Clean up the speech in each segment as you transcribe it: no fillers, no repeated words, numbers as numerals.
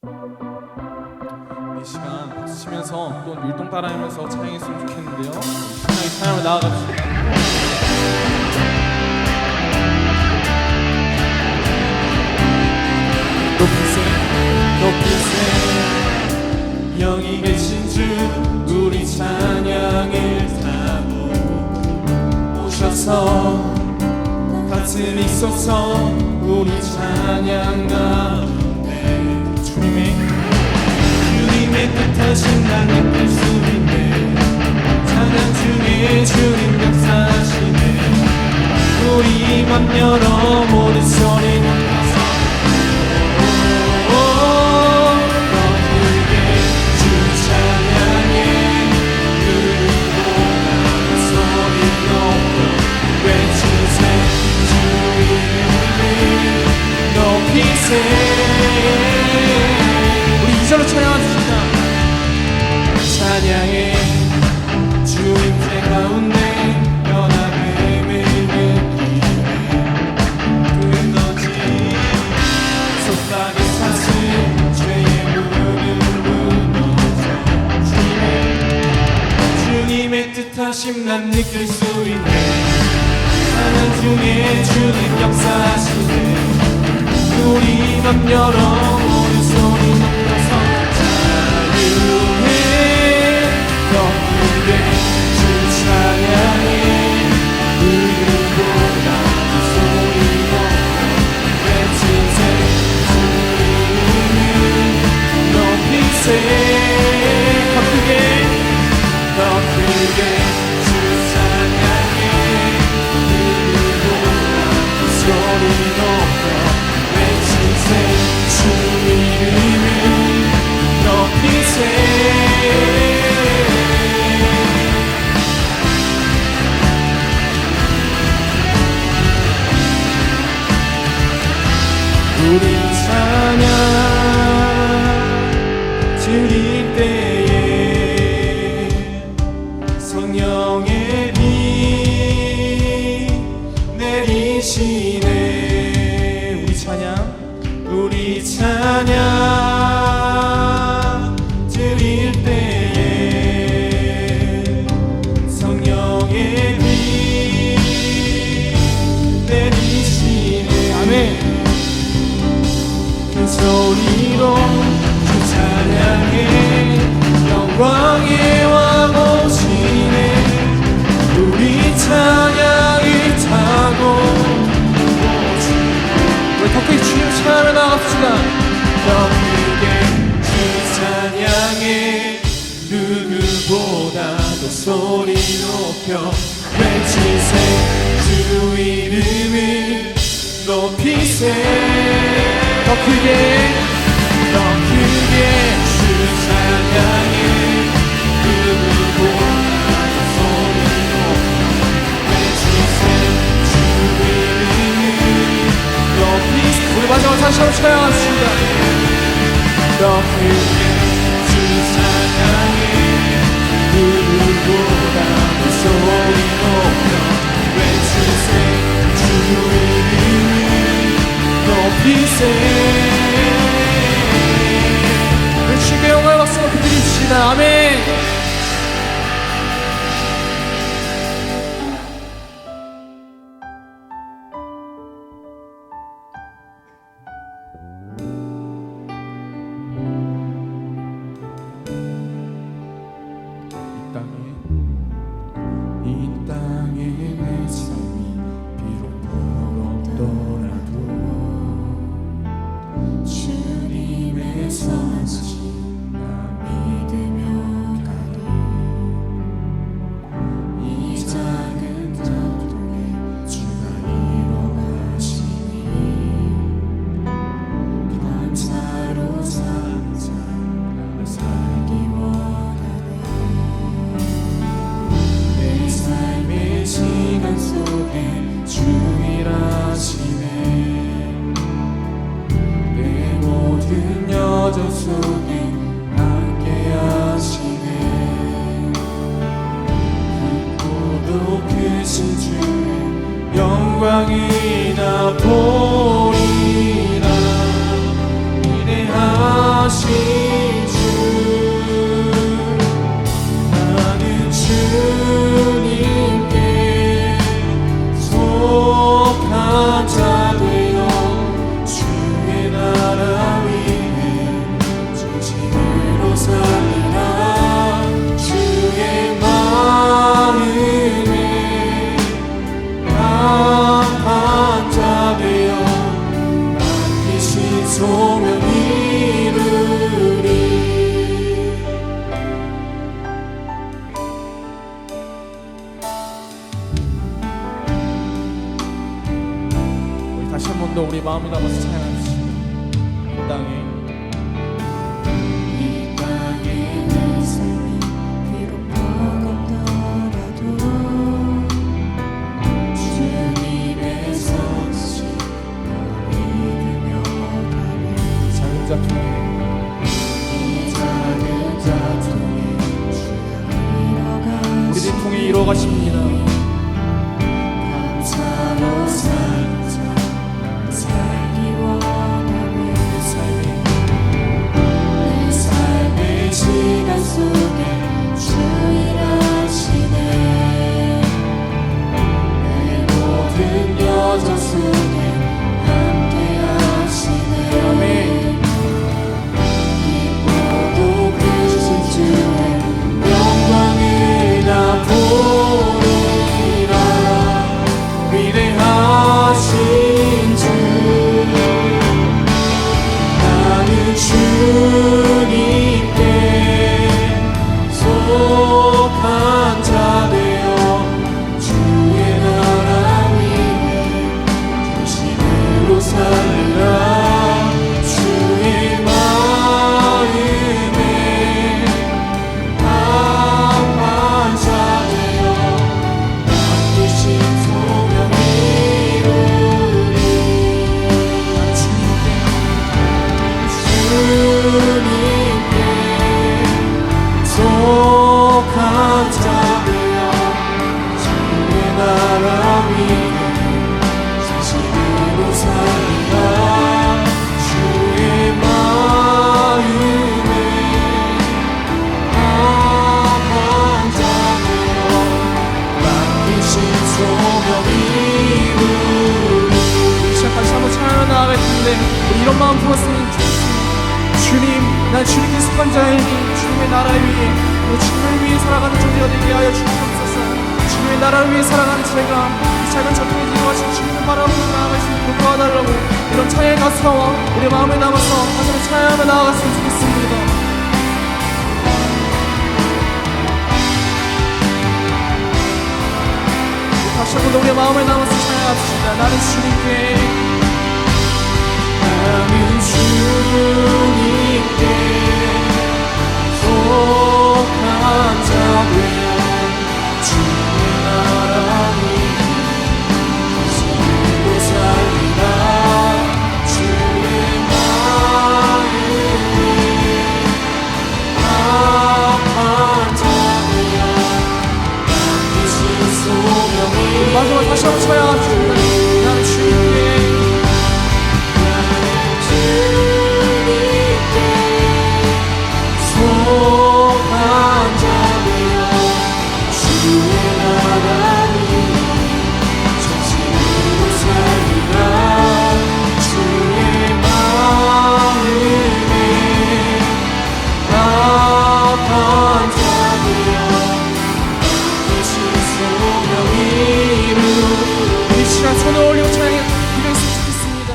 이 시간 박수 치면서 또 율동 따라하면서 찬양했으면 좋겠는데요. 신나게 찬양을 나아갑시다. 높이세 영이 계신 주 우리 찬양을 타고 오셔서 같은 있어서 우리 찬양 가운데 주님의 뜻하신 날 느낄 수 있네. 찬양 중에 주님 역사하시네. 우리 맘 열어 모든 소리 높여서 너희에게 주 찬양해. 그리보다 소리 높여 외치세. 주 이름을 높이세. 우리 2절로 찬양합시다. 찬양해. 주 임재 가운데 연합임을 느끼네. 그것이 속삭이 사슬 죄의 무릎 무너져 주님의 뜻하심 난 느낄 수 있네. 찬양 중에 주님 역사하시네. 우리 맘 열어 모든 소리 높여서 자유해. 더 크게 주 찬양해. 그보다 소리 높여 외치세. 주 이름을 높이세. 더 크게 더 크게 주 찬양해. 그보다 소리 높여 외치세. 주 이름을 높이세. 우리 찬양 드릴 때에 성령의 빛 내리시네. 우리 찬양 드릴 때에 성령의 빛 내리시네. 아멘. 큰 소리로 주 찬양해. 영광의 왕 오시네. 우리 찬양을 타고 우리 더 크게 주님 찬양을 나갑시다. 더 크게 주 찬양해. 누구보다도 소리 높여 외치세. 주 이름을 높이세. 더 크게 주 찬양해. 누구보다도 소리 높여 외치세. 주 이름을 높이세. 우리 마지막 다시 한번 찬양합시다. 더 크게 주 찬양해. 누구보다도 소리 높여 외치세. 주 이름을 높이세. 우리 주님의 영광을 박수 높이 드립시다. 아멘. 이 땅에 내 삶이 비록 버겁더라도 주님의 선하신 나 믿으며 가리. 이 작은 잡동에 주가 일어나시니 감사로 살자 나 살기 원하네. 내 삶의 시간 속에 주 일하시네. 내 모든 여정 속에 함께 하시네. 크고도 크신 주의 영광이 나 보리라. 위대한 위대하신 주 나는 주님께 속한 자 되어 주의 나라 위에 진심으로 살리라 주의 마음에 강한 자 되어 맡기신 소명 이루리. 우리 다시 한 번 더 우리 마음을 담아서 찬양합시다. 이 땅에 내 삶이 비록 버겁더라도 주님의 손짓 믿으며 가네. 작은 자 통해 이 작은 자 통해 우리들 통해 이루어가십니다. 감사로 살기 원하네. 내 삶의 시간 속에 주 일하시네. 내 모든 여정 속에 함께 하시네. 아멘. 기뻐도 크신 주의 영광을 나 보리라. 위대하신 주 나는 주님께 속한 자 되어 주의 나라 위에 진심으로 살리라. 주의 마음에 강한 자 되어 맡기신 소명 이루리. 주님께 속한 자 되어 주의 나라 위에 진심으로 살리라. 주의 마음에 강한 자 되어 맡기신 소명 이루리. 시작 다시 한번 찬양을 나아갈 텐데 우리 이런 마음 품었으면 좋겠습니다. 주님, 난 주님께 속한 자이니 주님의 나라 위에 주님을 위해 살아가는 존재가 되게 하여 주옵소서. 주님의 나라를 위해 살아가는 제가 이 작은 작품에 들어가신 주님을 바라보고 나아갈 수 있도록 도와달라고 이런 찬양의 가수와 우리 마음에 담아서 하나님의 찬양하며 나아갔으면 좋겠습니다. 다시 한번 더 우리 마음에 담아서 찬양합시다. 나는 주님께 나는 주님께 속한 자 되어 주의 나라 위에 진심으로 살리라. 주의 마음에 강한 자 되어 맡기신 소명이 마지막 다시 한번 찬양합시다. 나는 주님께 속한 자 되어 주의 나라 위에 진심으로 살리라. 주의 마음에 강한 자 되어 맡기신 소명 이루리. 이 시간 손을 올리고 찬양해 기도했으면 좋겠습니다.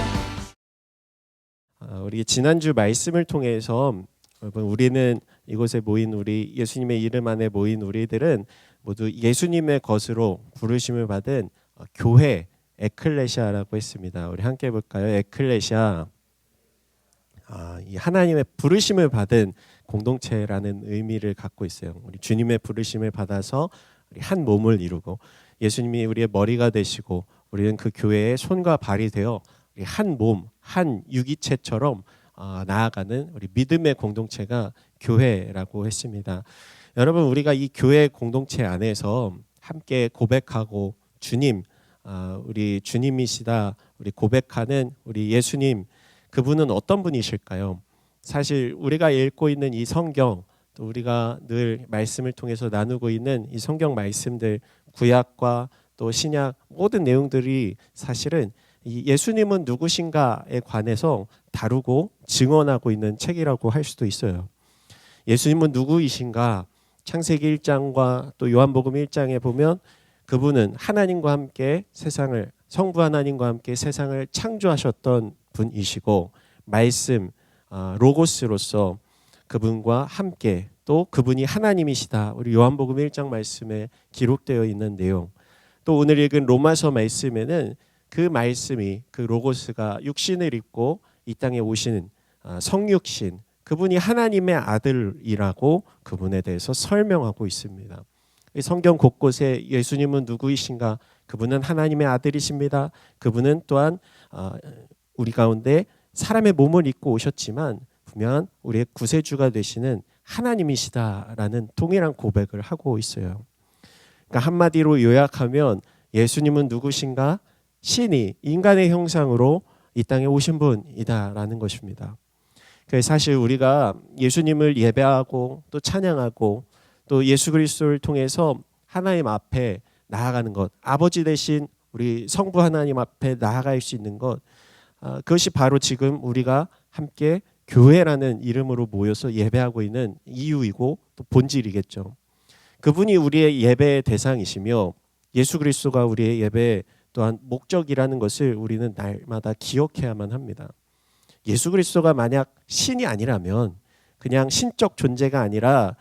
우리 지난주 말씀을 통해서 여러분 우리는 이곳에 모인 우리 예수님의 이름 안에 모인 우리들은 모두 예수님의 것으로 부르심을 받은 교회 에클레시아라고 했습니다. 우리 함께 볼까요? 에클레시아. 이 하나님의 부르심을 받은 공동체라는 의미를 갖고 있어요. 우리 주님의 부르심을 받아서 우리 한 몸을 이루고 예수님이 우리의 머리가 되시고 우리는 그 교회의 손과 발이 되어 우리 한 몸, 한 유기체처럼 나아가는 우리 믿음의 공동체가 교회라고 했습니다. 여러분 우리가 이 교회 공동체 안에서 함께 고백하고 주님, 우리 주님이시다 우리 고백하는 우리 예수님, 그분은 어떤 분이실까요? 사실 우리가 읽고 있는 이 성경, 또 우리가 늘 말씀을 통해서 나누고 있는 이 성경 말씀들, 구약과 또 신약 모든 내용들이 사실은 이 예수님은 누구신가에 관해서 다루고 증언하고 있는 책이라고 할 수도 있어요. 예수님은 누구이신가? 창세기 1장과 또 요한복음 1장에 보면 그분은 하나님과 함께 세상을, 성부 하나님과 함께 세상을 창조하셨던 분이시고, 말씀 로고스로서 그분과 함께, 또 그분이 하나님이시다. 우리 요한복음 1장 말씀에 기록되어 있는 내용, 또 오늘 읽은 로마서 말씀에는 그 말씀이, 그 로고스가 육신을 입고 이 땅에 오시는 성육신, 그분이 하나님의 아들이라고 그분에 대해서 설명하고 있습니다. 성경 곳곳에 예수님은 누구이신가? 그분은 하나님의 아들이십니다. 그분은 또한 우리 가운데 사람의 몸을 입고 오셨지만 분명 우리의 구세주가 되시는 하나님이시다라는 동일한 고백을 하고 있어요. 그러니까 한마디로 요약하면 예수님은 누구신가? 신이 인간의 형상으로 이 땅에 오신 분이다라는 것입니다. 그래서 사실 우리가 예수님을 예배하고 또 찬양하고 또 예수 그리스도를 통해서 하나님 앞에 나아가는 것, 아버지 되신 우리 성부 하나님 앞에 나아갈 수 있는 것, 그것이 바로 지금 우리가 함께 교회라는 이름으로 모여서 예배하고 있는 이유이고 또 본질이겠죠. 그분이 우리의 예배의 대상이시며 예수 그리스도가 우리의 예배의 또한 목적이라는 것을 우리는 날마다 기억해야만 합니다. 예수 그리스도가 만약 신이 아니라면, 그냥 신적 존재가 아니라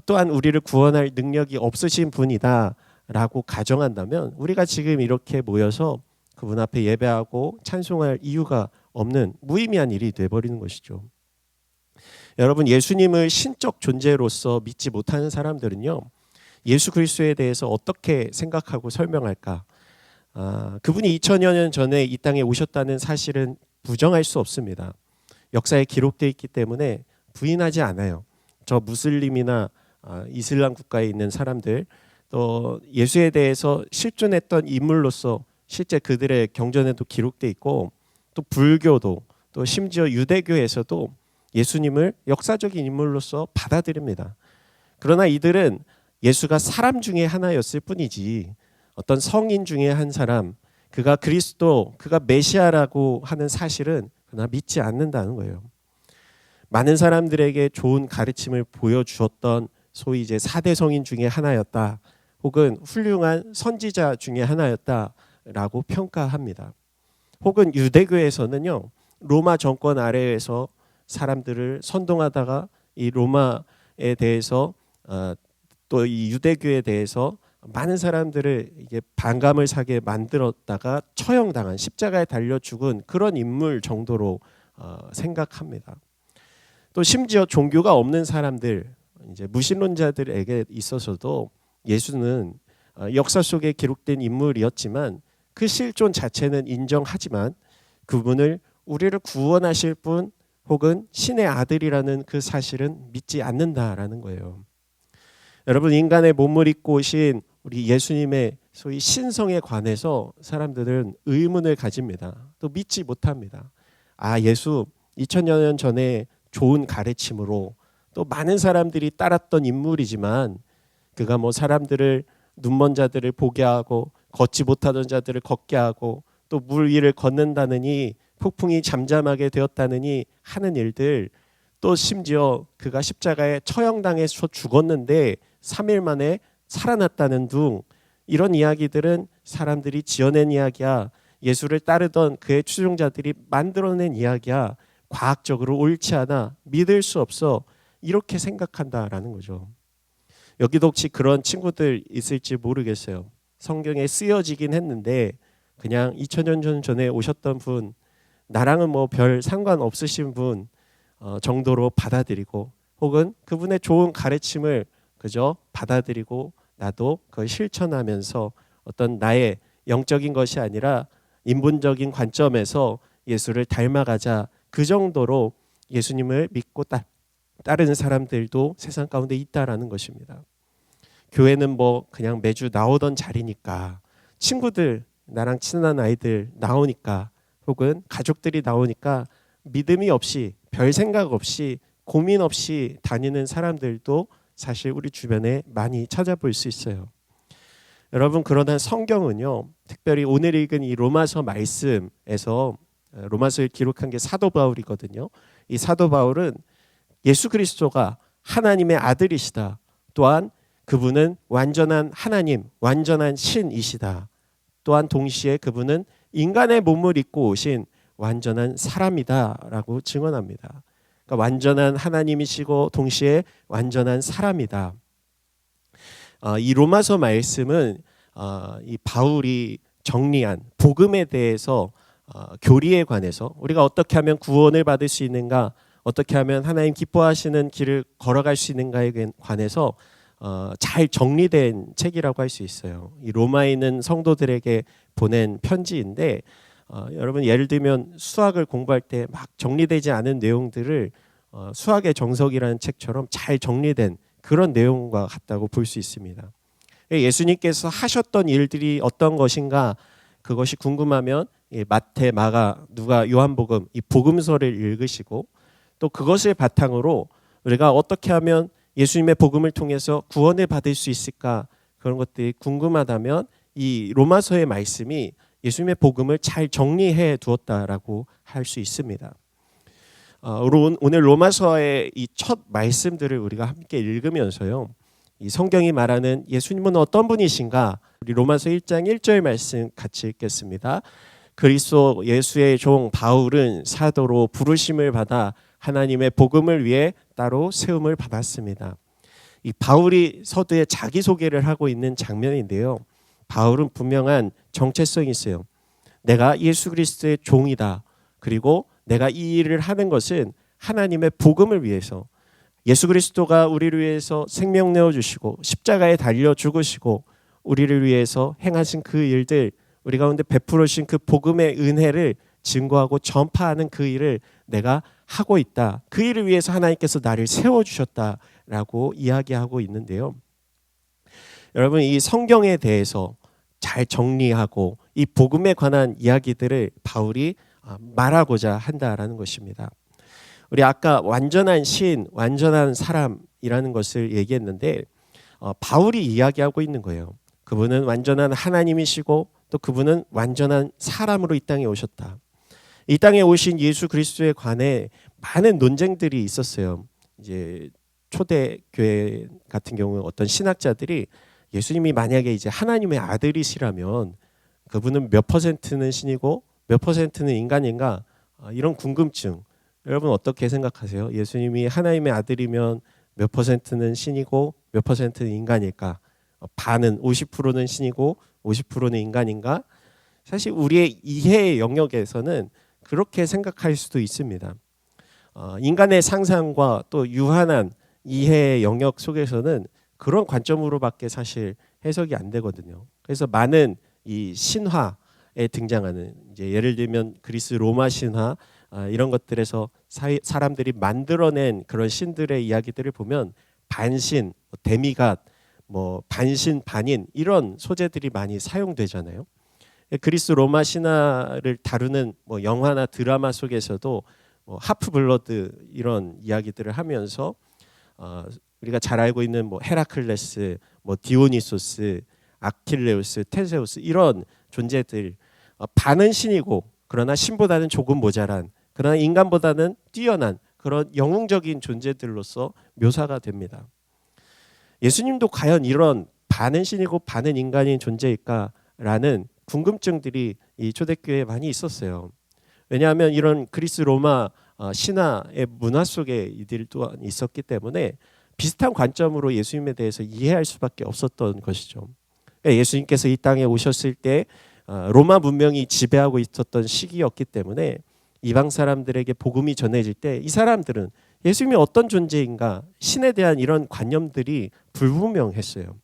또한 우리를 구원할 능력이 없으신 분이다라고 가정한다면 우리가 지금 이렇게 모여서 그분 앞에 예배하고 찬송할 이유가 없는 무의미한 일이 돼버리는 것이죠. 여러분, 예수님을 신적 존재로서 믿지 못하는 사람들은요, 예수 그리스도에 대해서 어떻게 생각하고 설명할까? 그분이 2000여 년 전에 이 땅에 오셨다는 사실은 부정할 수 없습니다. 역사에 기록되어 있기 때문에 부인하지 않아요. 저 무슬림이나 이슬람 국가에 있는 사람들, 또 예수에 대해서 실존했던 인물로서 실제 그들의 경전에도 기록되어 있고, 또 불교도, 또 심지어 유대교에서도 예수님을 역사적인 인물로서 받아들입니다. 그러나 이들은 예수가 사람 중에 하나였을 뿐이지 어떤 성인 중에 한 사람, 그가 그리스도, 그가 메시아라고 하는 사실은 그러나 믿지 않는다는 거예요. 많은 사람들에게 좋은 가르침을 보여주었던 소위 이제 4대 성인 중에 하나였다, 혹은 훌륭한 선지자 중에 하나였다라고 평가합니다. 혹은 유대교에서는요, 로마 정권 아래에서 사람들을 선동하다가 이 로마에 대해서 또 이 유대교에 대해서 많은 사람들을 이게 반감을 사게 만들었다가 처형당한, 십자가에 달려 죽은 그런 인물 정도로 생각합니다. 또 심지어 종교가 없는 사람들, 이제 무신론자들에게 있어서도 예수는 역사 속에 기록된 인물이었지만 그 실존 자체는 인정하지만 그분을 우리를 구원하실 분 혹은 신의 아들이라는 그 사실은 믿지 않는다라는 거예요. 여러분, 인간의 몸을 입고 오신 우리 예수님의 소위 신성에 관해서 사람들은 의문을 가집니다. 또 믿지 못합니다. 예수 2000여 년 전에 좋은 가르침으로 또 많은 사람들이 따랐던 인물이지만 그가 뭐 사람들을, 눈먼 자들을 보게 하고 걷지 못하던 자들을 걷게 하고 또 물 위를 걷는다느니 폭풍이 잠잠하게 되었다느니 하는 일들, 또 심지어 그가 십자가에 처형당해서 죽었는데 3일 만에 살아났다는 둥, 이런 이야기들은 사람들이 지어낸 이야기야, 예수를 따르던 그의 추종자들이 만들어낸 이야기야, 과학적으로 옳지 않아, 믿을 수 없어, 이렇게 생각한다라는 거죠. 여기도 혹시 그런 친구들 있을지 모르겠어요. 성경에 쓰여지긴 했는데 그냥 2000년 전에 오셨던 분, 나랑은 뭐 별 상관없으신 분 정도로 받아들이고, 혹은 그분의 좋은 가르침을 그저 받아들이고 나도 그걸 실천하면서 어떤 나의 영적인 것이 아니라 인본적인 관점에서 예수를 닮아가자, 그 정도로 예수님을 믿고 따르는 사람들도 세상 가운데 있다라는 것입니다. 교회는 뭐 그냥 매주 나오던 자리니까, 친구들, 나랑 친한 아이들 나오니까, 혹은 가족들이 나오니까 믿음이 없이 별 생각 없이 고민 없이 다니는 사람들도 사실 우리 주변에 많이 찾아볼 수 있어요. 여러분, 그러나 성경은요, 특별히 오늘 읽은 이 로마서 말씀에서 로마서를 기록한 게 사도 바울이거든요. 이 사도 바울은 예수 그리스도가 하나님의 아들이시다. 또한 그분은 완전한 하나님, 완전한 신이시다. 또한 동시에 그분은 인간의 몸을 입고 오신 완전한 사람이다라고 증언합니다. 그러니까 완전한 하나님이시고 동시에 완전한 사람이다. 이 로마서 말씀은 이 바울이 정리한 복음에 대해서 교리에 관해서 우리가 어떻게 하면 구원을 받을 수 있는가, 어떻게 하면 하나님 기뻐하시는 길을 걸어갈 수 있는가에 관해서 잘 정리된 책이라고 할 수 있어요. 이 로마에 있는 성도들에게 보낸 편지인데 여러분, 예를 들면 수학을 공부할 때 막 정리되지 않은 내용들을 수학의 정석이라는 책처럼 잘 정리된 그런 내용과 같다고 볼 수 있습니다. 예수님께서 하셨던 일들이 어떤 것인가, 그것이 궁금하면 마태, 마가, 누가, 요한복음 이 복음서를 읽으시고 또 그것을 바탕으로 우리가 어떻게 하면 예수님의 복음을 통해서 구원을 받을 수 있을까, 그런 것들이 궁금하다면 이 로마서의 말씀이 예수님의 복음을 잘 정리해 두었다라고 할 수 있습니다. 오늘 로마서의 이 첫 말씀들을 우리가 함께 읽으면서요, 이 성경이 말하는 예수님은 어떤 분이신가, 우리 로마서 1장 1절 말씀 같이 읽겠습니다. 그리스도 예수의 종 바울은 사도로 부르심을 받아 하나님의 복음을 위해 따로 세움을 받았습니다. 이 바울이 서두에 자기소개를 하고 있는 장면인데요, 바울은 분명한 정체성이 있어요. 내가 예수 그리스도의 종이다. 그리고 내가 이 일을 하는 것은 하나님의 복음을 위해서, 예수 그리스도가 우리를 위해서 생명 내어주시고 십자가에 달려 죽으시고 우리를 위해서 행하신 그 일들, 우리 가운데 베풀어 주신 그 복음의 은혜를 증거하고 전파하는 그 일을 내가 하고 있다. 그 일을 위해서 하나님께서 나를 세워주셨다라고 이야기하고 있는데요. 여러분, 이 성경에 대해서 잘 정리하고 이 복음에 관한 이야기들을 바울이 말하고자 한다라는 것입니다. 우리 아까 완전한 신, 완전한 사람이라는 것을 얘기했는데 바울이 이야기하고 있는 거예요. 그분은 완전한 하나님이시고 또 그분은 완전한 사람으로 이 땅에 오셨다. 이 땅에 오신 예수 그리스도에 관해 많은 논쟁들이 있었어요. 이제 초대교회 같은 경우 어떤 신학자들이 예수님이 만약에 이제 하나님의 아들이시라면 그분은 몇 퍼센트는 신이고 몇 퍼센트는 인간인가, 이런 궁금증. 여러분 어떻게 생각하세요? 예수님이 하나님의 아들이면 몇 퍼센트는 신이고 몇 퍼센트는 인간일까? 반은 50%는 신이고 50%는 인간인가? 사실 우리의 이해의 영역에서는 그렇게 생각할 수도 있습니다. 인간의 상상과 또 유한한 이해의 영역 속에서는 그런 관점으로밖에 사실 해석이 안 되거든요. 그래서 많은 이 신화에 등장하는, 이제 예를 들면 그리스 로마 신화, 이런 것들에서 사람들이 만들어낸 그런 신들의 이야기들을 보면 반신, 데미갓, 반신, 반인 이런 소재들이 많이 사용되잖아요. 그리스 로마 신화를 다루는 영화나 드라마 속에서도 하프블러드 이런 이야기들을 하면서 우리가 잘 알고 있는 헤라클레스, 디오니소스, 아킬레우스, 테세우스 이런 존재들, 반은 신이고 그러나 신보다는 조금 모자란, 그러나 인간보다는 뛰어난 그런 영웅적인 존재들로서 묘사가 됩니다. 예수님도 과연 이런 반은 신이고 반은 인간인 존재일까라는 궁금증들이 이 초대교회에 많이 있었어요. 왜냐하면 이런 그리스 로마 신화의 문화 속에 이들 또한 있었기 때문에 비슷한 관점으로 예수님에 대해서 이해할 수밖에 없었던 것이죠. 예수님께서 이 땅에 오셨을 때 로마 문명이 지배하고 있었던 시기였기 때문에 이방 사람들에게 복음이 전해질 때 이 사람들은 예수님이 어떤 존재인가, 신에 대한 이런 관념들이 불분명했어요.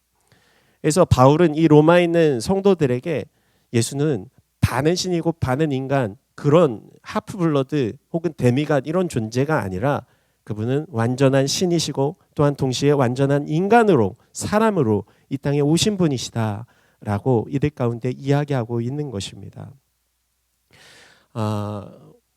그래서 바울은 이 로마에 있는 성도들에게 예수는 반은 신이고 반은 인간, 그런 하프블러드 혹은 데미갓 이런 존재가 아니라 그분은 완전한 신이시고 또한 동시에 완전한 인간으로, 사람으로 이 땅에 오신 분이시다라고 이들 가운데 이야기하고 있는 것입니다.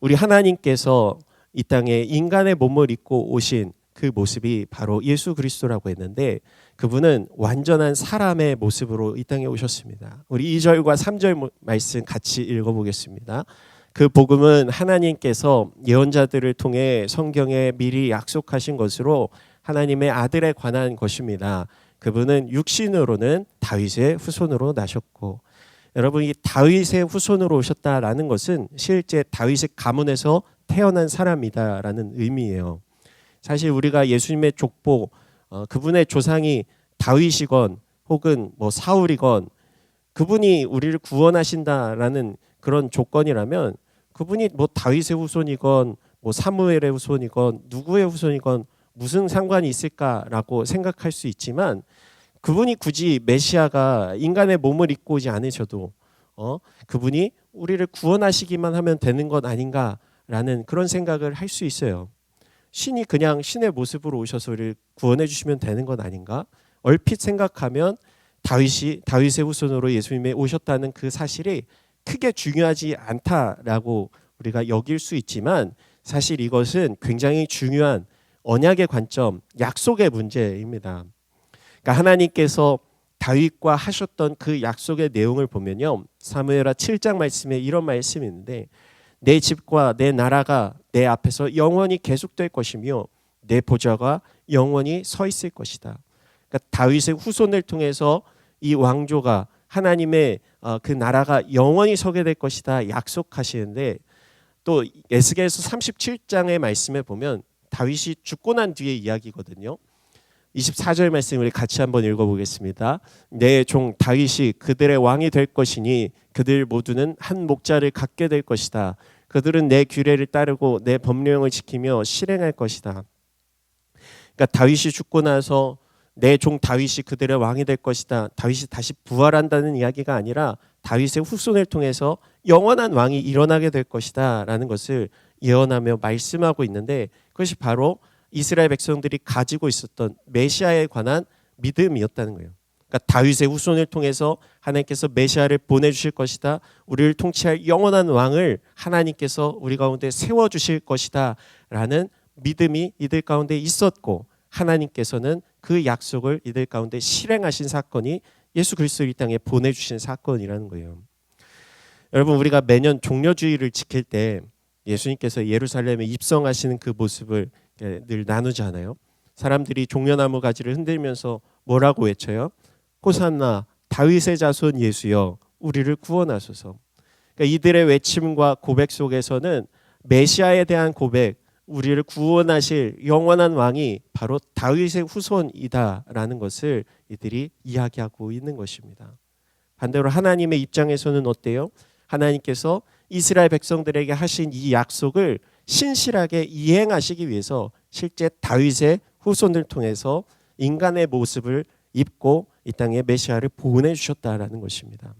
우리 하나님께서 이 땅에 인간의 몸을 입고 오신 그 모습이 바로 예수 그리스도라고 했는데 그분은 완전한 사람의 모습으로 이 땅에 오셨습니다. 우리 2절과 3절 말씀 같이 읽어보겠습니다. 그 복음은 하나님께서 예언자들을 통해 성경에 미리 약속하신 것으로 하나님의 아들에 관한 것입니다. 그분은 육신으로는 다윗의 후손으로 나셨고, 여러분 이 다윗의 후손으로 오셨다라는 것은 실제 다윗의 가문에서 태어난 사람이다라는 의미예요. 사실 우리가 예수님의 족보, 그분의 조상이 다윗이건 혹은 뭐 사울이건 그분이 우리를 구원하신다라는 그런 조건이라면 그분이 뭐 다윗의 후손이건 뭐 사무엘의 후손이건 누구의 후손이건 무슨 상관이 있을까라고 생각할 수 있지만 그분이 굳이 메시아가 인간의 몸을 입고 오지 않으셔도 그분이 우리를 구원하시기만 하면 되는 것 아닌가라는 그런 생각을 할 수 있어요. 신이 그냥 신의 모습으로 오셔서 우리를 구원해 주시면 되는 것 아닌가? 얼핏 생각하면 다윗의 후손으로 예수님이 오셨다는 그 사실이 크게 중요하지 않다라고 우리가 여길 수 있지만 사실 이것은 굉장히 중요한 언약의 관점, 약속의 문제입니다. 그러니까 하나님께서 다윗과 하셨던 그 약속의 내용을 보면요. 사무엘하 7장 말씀에 이런 말씀이 있는데 내 집과 내 나라가 내 앞에서 영원히 계속될 것이며 내 보좌가 영원히 서 있을 것이다. 그러니까 다윗의 후손을 통해서 이 왕조가 하나님의 그 나라가 영원히 서게 될 것이다 약속하시는데 또 에스겔서 37장의 말씀에 보면 다윗이 죽고 난 뒤의 이야기거든요. 24절 말씀 우리 같이 한번 읽어보겠습니다. 내 종 다윗이 그들의 왕이 될 것이니 그들 모두는 한 목자를 갖게 될 것이다. 그들은 내 규례를 따르고 내 법령을 지키며 실행할 것이다. 그러니까 다윗이 죽고 나서 내 종 다윗이 그들의 왕이 될 것이다. 다윗이 다시 부활한다는 이야기가 아니라 다윗의 후손을 통해서 영원한 왕이 일어나게 될 것이다 라는 것을 예언하며 말씀하고 있는데 그것이 바로 이스라엘 백성들이 가지고 있었던 메시아에 관한 믿음이었다는 거예요. 그러니까 다윗의 후손을 통해서 하나님께서 메시아를 보내주실 것이다. 우리를 통치할 영원한 왕을 하나님께서 우리 가운데 세워주실 것이다 라는 믿음이 이들 가운데 있었고 하나님께서는 그 약속을 이들 가운데 실행하신 사건이 예수 그리스도를 이 땅에 보내주신 사건이라는 거예요. 여러분 우리가 매년 종려주일을 지킬 때 예수님께서 예루살렘에 입성하시는 그 모습을 늘 나누잖아요. 사람들이 종려나무 가지를 흔들면서 뭐라고 외쳐요? 호산나 다윗의 자손 예수여 우리를 구원하소서. 그러니까 이들의 외침과 고백 속에서는 메시아에 대한 고백, 우리를 구원하실 영원한 왕이 바로 다윗의 후손이다라는 것을 이들이 이야기하고 있는 것입니다. 반대로 하나님의 입장에서는 어때요? 하나님께서 이스라엘 백성들에게 하신 이 약속을 신실하게 이행하시기 위해서 실제 다윗의 후손을 통해서 인간의 모습을 입고 이 땅에 메시아를 보내주셨다라는 것입니다.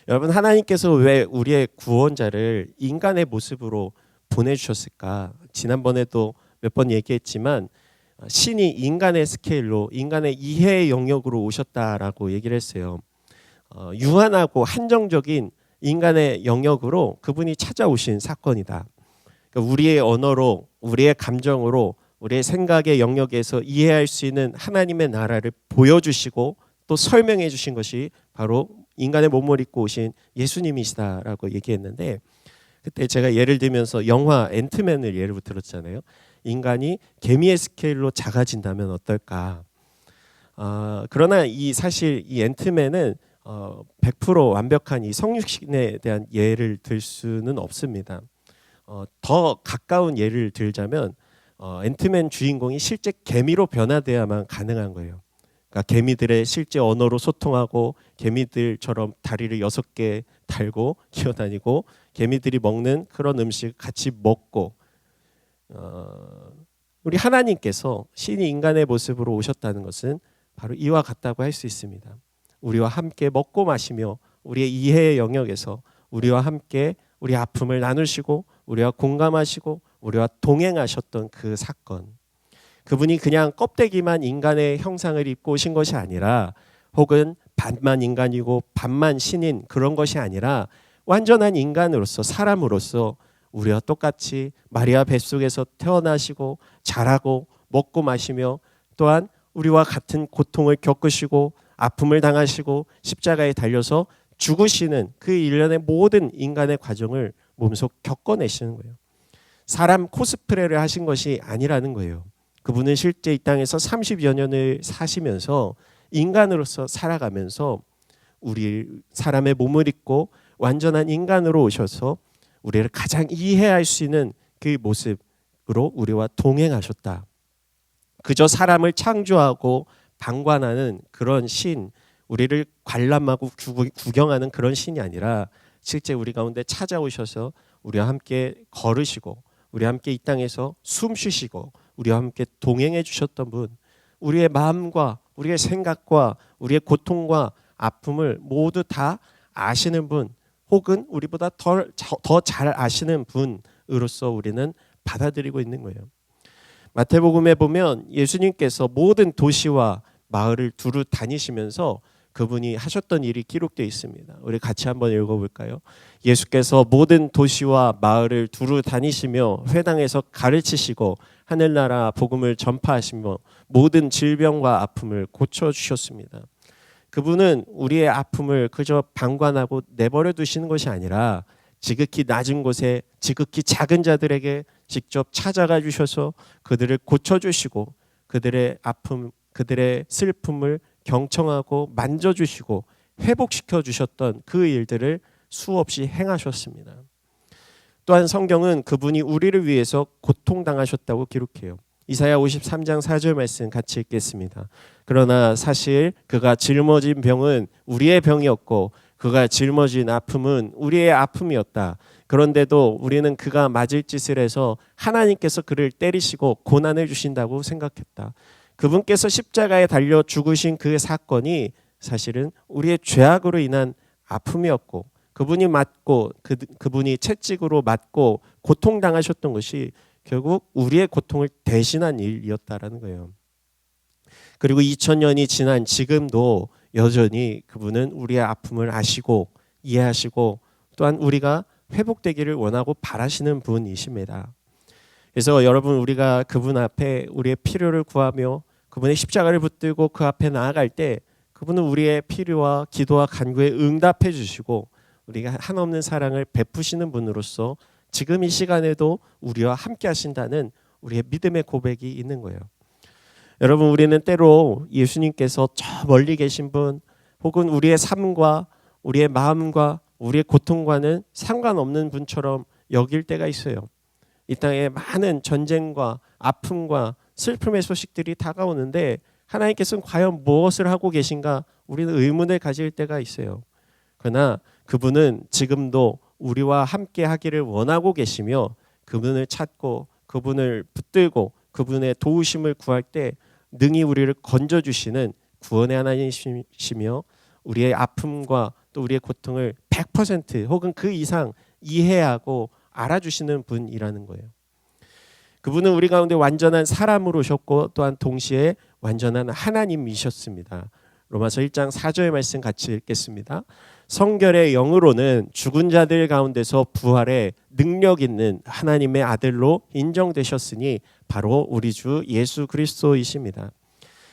여러분 하나님께서 왜 우리의 구원자를 인간의 모습으로 보내주셨을까? 지난번에도 몇 번 얘기했지만 신이 인간의 스케일로 인간의 이해의 영역으로 오셨다라고 얘기를 했어요. 유한하고 한정적인 인간의 영역으로 그분이 찾아오신 사건이다. 그러니까 우리의 언어로 우리의 감정으로 우리의 생각의 영역에서 이해할 수 있는 하나님의 나라를 보여주시고 또 설명해 주신 것이 바로 인간의 몸을 입고 오신 예수님이시다라고 얘기했는데 그때 제가 예를 들면서 영화 앤트맨을 예를 들었잖아요. 인간이 개미의 스케일로 작아진다면 어떨까? 그러나 사실 이 앤트맨은 100% 완벽한 이 성육신에 대한 예를 들 수는 없습니다. 더 가까운 예를 들자면 앤트맨 주인공이 실제 개미로 변화돼야만 가능한 거예요. 그러니까 개미들의 실제 언어로 소통하고 개미들처럼 다리를 6개 달고 기어다니고 개미들이 먹는 그런 음식 같이 먹고 우리 하나님께서 신이 인간의 모습으로 오셨다는 것은 바로 이와 같다고 할 수 있습니다. 우리와 함께 먹고 마시며 우리의 이해의 영역에서 우리와 함께 우리 아픔을 나누시고 우리와 공감하시고 우리와 동행하셨던 그 사건, 그분이 그냥 껍데기만 인간의 형상을 입고 오신 것이 아니라 혹은 반만 인간이고 반만 신인 그런 것이 아니라 완전한 인간으로서 사람으로서 우리와 똑같이 마리아 뱃속에서 태어나시고 자라고 먹고 마시며 또한 우리와 같은 고통을 겪으시고 아픔을 당하시고 십자가에 달려서 죽으시는 그 일련의 모든 인간의 과정을 몸소 겪어내시는 거예요. 사람 코스프레를 하신 것이 아니라는 거예요. 그분은 실제 이 땅에서 30여 년을 사시면서 인간으로서 살아가면서 우리 사람의 몸을 입고 완전한 인간으로 오셔서 우리를 가장 이해할 수 있는 그 모습으로 우리와 동행하셨다. 그저 사람을 창조하고 방관하는 그런 신, 우리를 관람하고 구경하는 그런 신이 아니라 실제 우리 가운데 찾아오셔서 우리와 함께 걸으시고 우리와 함께 이 땅에서 숨 쉬시고 우리와 함께 동행해 주셨던 분, 우리의 마음과 우리의 생각과 우리의 고통과 아픔을 모두 다 아시는 분, 혹은 우리보다 더 잘 아시는 분으로서 우리는 받아들이고 있는 거예요. 마태복음에 보면 예수님께서 모든 도시와 마을을 두루 다니시면서 그분이 하셨던 일이 기록되어 있습니다. 우리 같이 한번 읽어볼까요? 예수께서 모든 도시와 마을을 두루 다니시며 회당에서 가르치시고 하늘나라 복음을 전파하시며 모든 질병과 아픔을 고쳐주셨습니다. 그분은 우리의 아픔을 그저 방관하고 내버려 두시는 것이 아니라 지극히 낮은 곳에 지극히 작은 자들에게 직접 찾아가 주셔서 그들을 고쳐주시고 그들의 아픔, 그들의 슬픔을 경청하고 만져주시고 회복시켜 주셨던 그 일들을 수없이 행하셨습니다. 또한 성경은 그분이 우리를 위해서 고통당하셨다고 기록해요. 이사야 53장 4절 말씀 같이 읽겠습니다. 그러나 사실 그가 짊어진 병은 우리의 병이었고 그가 짊어진 아픔은 우리의 아픔이었다. 그런데도 우리는 그가 맞을 짓을 해서 하나님께서 그를 때리시고 고난을 주신다고 생각했다. 그분께서 십자가에 달려 죽으신 그 사건이 사실은 우리의 죄악으로 인한 아픔이었고 그분이 맞고 그분이 채찍으로 맞고 고통당하셨던 것이 결국 우리의 고통을 대신한 일이었다라는 거예요. 그리고 2000년이 지난 지금도 여전히 그분은 우리의 아픔을 아시고 이해하시고 또한 우리가 회복되기를 원하고 바라시는 분이십니다. 그래서 여러분 우리가 그분 앞에 우리의 필요를 구하며 그분의 십자가를 붙들고 그 앞에 나아갈 때 그분은 우리의 필요와 기도와 간구에 응답해 주시고 우리가 한없는 사랑을 베푸시는 분으로서 지금 이 시간에도 우리와 함께 하신다는 우리의 믿음의 고백이 있는 거예요. 여러분 우리는 때로 예수님께서 저 멀리 계신 분 혹은 우리의 삶과 우리의 마음과 우리의 고통과는 상관없는 분처럼 여길 때가 있어요. 이 땅에 많은 전쟁과 아픔과 슬픔의 소식들이 다가오는데 하나님께서는 과연 무엇을 하고 계신가 우리는 의문을 가질 때가 있어요. 그러나 그분은 지금도 우리와 함께 하기를 원하고 계시며 그분을 찾고 그분을 붙들고 그분의 도우심을 구할 때 능히 우리를 건져주시는 구원의 하나님이시며 우리의 아픔과 또 우리의 고통을 100% 혹은 그 이상 이해하고 알아주시는 분이라는 거예요. 그분은 우리 가운데 완전한 사람으로 오셨고 또한 동시에 완전한 하나님이셨습니다. 로마서 1장 4절 말씀 같이 읽겠습니다. 성결의 영으로는 죽은 자들 가운데서 부활의 능력 있는 하나님의 아들로 인정되셨으니 바로 우리 주 예수 그리스도이십니다.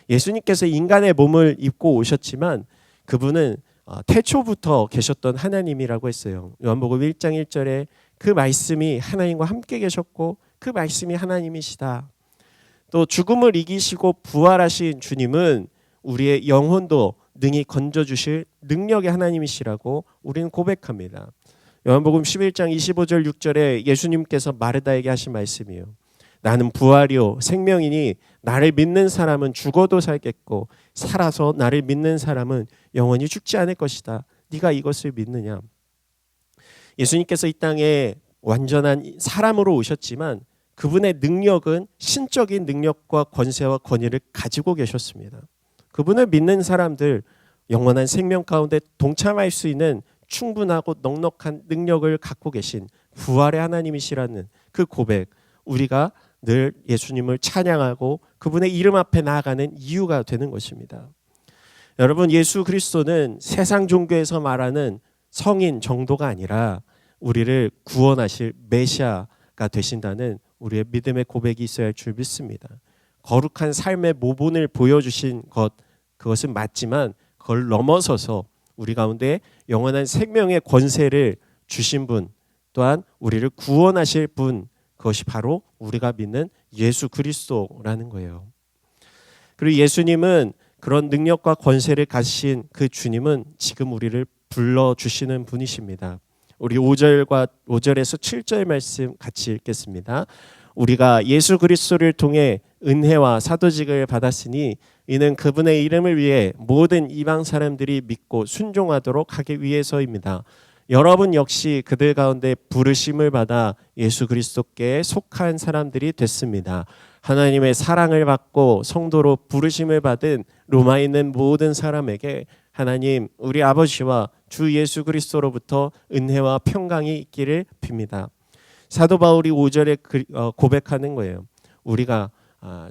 예수님께서 인간의 몸을 입고 오셨지만 그분은 태초부터 계셨던 하나님이라고 했어요. 요한복음 1장 1절에 그 말씀이 하나님과 함께 계셨고 그 말씀이 하나님이시다. 또 죽음을 이기시고 부활하신 주님은 우리의 영혼도 능히 건져주실 능력의 하나님이시라고 우리는 고백합니다. 요한복음 11장 25절 6절에 예수님께서 마르다에게 하신 말씀이에요. 나는 부활이요 생명이니 나를 믿는 사람은 죽어도 살겠고 살아서 나를 믿는 사람은 영원히 죽지 않을 것이다. 네가 이것을 믿느냐? 예수님께서 이 땅에 완전한 사람으로 오셨지만 그분의 능력은 신적인 능력과 권세와 권위를 가지고 계셨습니다. 그분을 믿는 사람들 영원한 생명 가운데 동참할 수 있는 충분하고 넉넉한 능력을 갖고 계신 부활의 하나님이시라는 그 고백, 우리가 늘 예수님을 찬양하고 그분의 이름 앞에 나아가는 이유가 되는 것입니다. 여러분 예수 그리스도는 세상 종교에서 말하는 성인 정도가 아니라 우리를 구원하실 메시아가 되신다는 우리의 믿음의 고백이 있어야 할 줄 믿습니다. 거룩한 삶의 모본을 보여주신 것, 그것은 맞지만 그걸 넘어서서 우리 가운데 영원한 생명의 권세를 주신 분, 또한 우리를 구원하실 분, 그것이 바로 우리가 믿는 예수 그리스도라는 거예요. 그리고 예수님은 그런 능력과 권세를 가지신 그 주님은 지금 우리를 불러주시는 분이십니다. 우리 5절에서 7절 말씀 같이 읽겠습니다. 우리가 예수 그리스도를 통해 은혜와 사도직을 받았으니 이는 그분의 이름을 위해 모든 이방 사람들이 믿고 순종하도록 하기 위해서입니다. 여러분 역시 그들 가운데 부르심을 받아 예수 그리스도께 속한 사람들이 됐습니다. 하나님의 사랑을 받고 성도로 부르심을 받은 로마에 있는 모든 사람에게 하나님 우리 아버지와 주 예수 그리스도로부터 은혜와 평강이 있기를 빕니다. 사도 바울이 5절에 고백하는 거예요. 우리가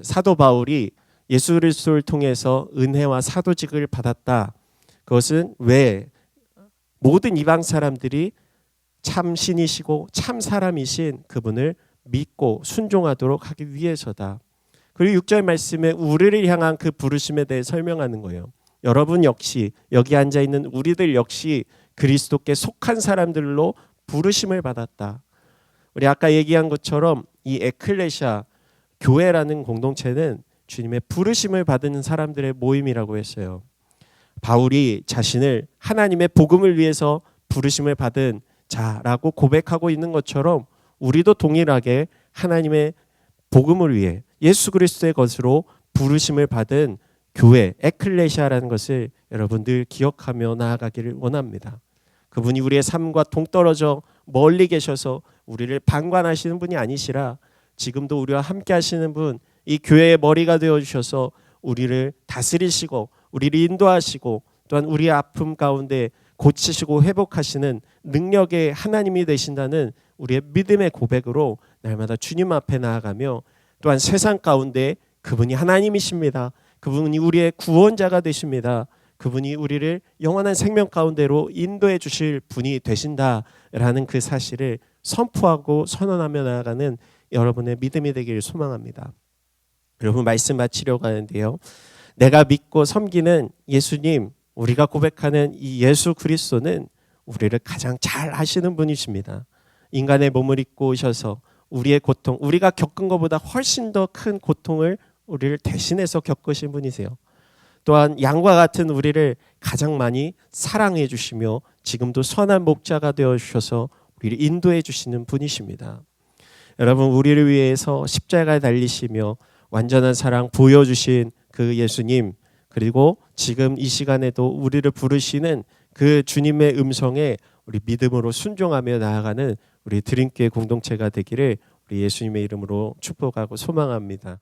사도 바울이 예수 그리스도를 통해서 은혜와 사도직을 받았다. 그것은 왜 모든 이방 사람들이 참 신이시고 참 사람이신 그분을 믿고 순종하도록 하기 위해서다. 그리고 6절 말씀에 우리를 향한 그 부르심에 대해 설명하는 거예요. 여러분 역시 여기 앉아 있는 우리들 역시 그리스도께 속한 사람들로 부르심을 받았다. 우리 아까 얘기한 것처럼 이 에클레시아 교회라는 공동체는 주님의 부르심을 받은 사람들의 모임이라고 했어요. 바울이 자신을 하나님의 복음을 위해서 부르심을 받은 자라고 고백하고 있는 것처럼 우리도 동일하게 하나님의 복음을 위해 예수 그리스도의 것으로 부르심을 받은 교회, 에클레시아라는 것을 여러분 늘 기억하며 나아가기를 원합니다. 그분이 우리의 삶과 동떨어져 멀리 계셔서 우리를 방관하시는 분이 아니시라 지금도 우리와 함께 하시는 분, 이 교회의 머리가 되어주셔서 우리를 다스리시고 우리를 인도하시고 또한 우리의 아픔 가운데 고치시고 회복하시는 능력의 하나님이 되신다는 우리의 믿음의 고백으로 날마다 주님 앞에 나아가며 또한 세상 가운데 그분이 하나님이십니다. 그분이 우리의 구원자가 되십니다. 그분이 우리를 영원한 생명 가운데로 인도해 주실 분이 되신다라는 그 사실을 선포하고 선언하며 나아가는 여러분의 믿음이 되기를 소망합니다. 여러분 말씀 마치려고 하는데요. 내가 믿고 섬기는 예수님, 우리가 고백하는 이 예수 그리스도는 우리를 가장 잘 아시는 분이십니다. 인간의 몸을 입고 오셔서 우리의 고통, 우리가 겪은 것보다 훨씬 더 큰 고통을 우리를 대신해서 겪으신 분이세요. 또한 양과 같은 우리를 가장 많이 사랑해 주시며 지금도 선한 목자가 되어 주셔서 우리를 인도해 주시는 분이십니다. 여러분 우리를 위해서 십자가에 달리시며 완전한 사랑 보여주신 그 예수님, 그리고 지금 이 시간에도 우리를 부르시는 그 주님의 음성에 우리 믿음으로 순종하며 나아가는 우리 드림교회 공동체가 되기를 우리 예수님의 이름으로 축복하고 소망합니다.